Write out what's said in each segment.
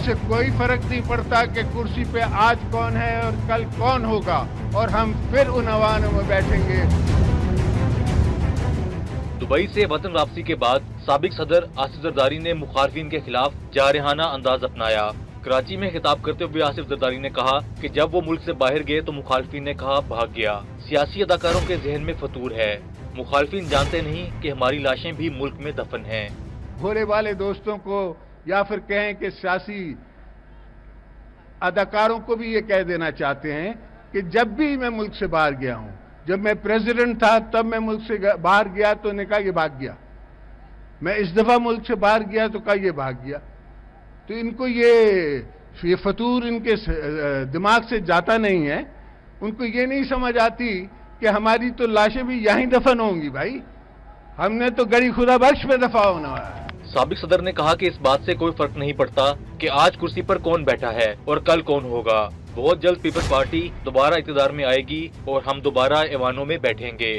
इससे कोई फर्क नहीं पड़ता कि कुर्सी पे आज कौन है और कल कौन होगा, और हम फिर उन अवानों में बैठेंगे। दुबई से वतन वापसी के बाद साबिक सदर आसिफ जरदारी ने मुखालफिन के खिलाफ जारहाना अंदाज अपनाया। कराची में खिताब करते हुए आसिफ जरदारी ने कहा कि जब वो मुल्क से बाहर गए तो मुखालफिन ने कहा भाग गया। सियासी अदाकारों के जहन में फतूर है, मुखालफिन जानते नहीं कि हमारी लाशें भी मुल्क में दफन हैं। भोले वाले दोस्तों को या फिर कहें कि सियासी अदाकारों को भी ये कह देना चाहते हैं कि जब भी मैं मुल्क से बाहर गया हूं, जब मैं प्रेसिडेंट था तब मैं मुल्क से बाहर गया तो ने कहा ये भाग गया, मैं इस दफा मुल्क से बाहर गया तो कहा ये भाग गया। तो इनको ये फतूर इनके दिमाग से जाता नहीं है। उनको ये नहीं समझ आती कि हमारी तो लाशें भी यहीं दफन होंगी भाई, हमने तो गड़ी खुदा बख्श में दफा होना है। साबिक सदर ने कहा कि इस बात से कोई फर्क नहीं पड़ता कि आज कुर्सी पर कौन बैठा है और कल कौन होगा। बहुत जल्द पीपल्स पार्टी दोबारा इक़्तिदार में आएगी और हम दोबारा ऐवानों में बैठेंगे।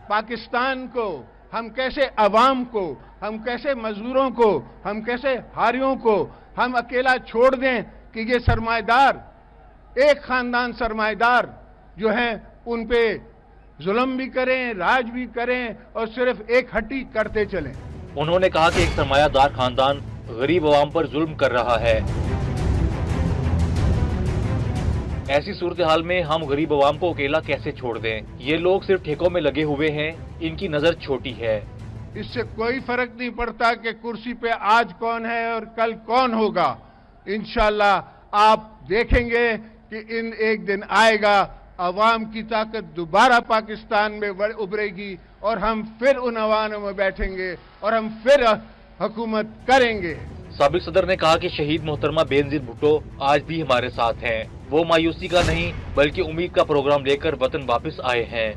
पाकिस्तान को हम कैसे अवाम को, हम कैसे मजदूरों को, हम कैसे हारियों को हम अकेला छोड़ दें कि ये सरमाएदार, एक खानदान सरमाएदार जो हैं उन पे जुल्म भी करें, राज भी करें और सिर्फ एक हड्डी करते चलें। उन्होंने कहा कि एक सरमायादार खानदान गरीब अवाम पर जुल्म कर रहा है। ऐसी सूरत हाल में हम गरीब अवाम को अकेला कैसे छोड़ दें? ये लोग सिर्फ ठेकों में लगे हुए हैं, इनकी नजर छोटी है। इससे कोई फर्क नहीं पड़ता कि कुर्सी पे आज कौन है और कल कौन होगा। इंशाअल्लाह आप देखेंगे कि इन एक दिन आएगा, अवाम की ताकत दोबारा पाकिस्तान में उभरेगी और हम फिर उन अवानों में बैठेंगे और हम फिर हुकूमत करेंगे। साबिक सदर ने कहा कि शहीद मोहतरमा बेनजीर भुट्टो आज भी हमारे साथ हैं। वो मायूसी का नहीं बल्कि उम्मीद का प्रोग्राम लेकर वतन वापस आए हैं।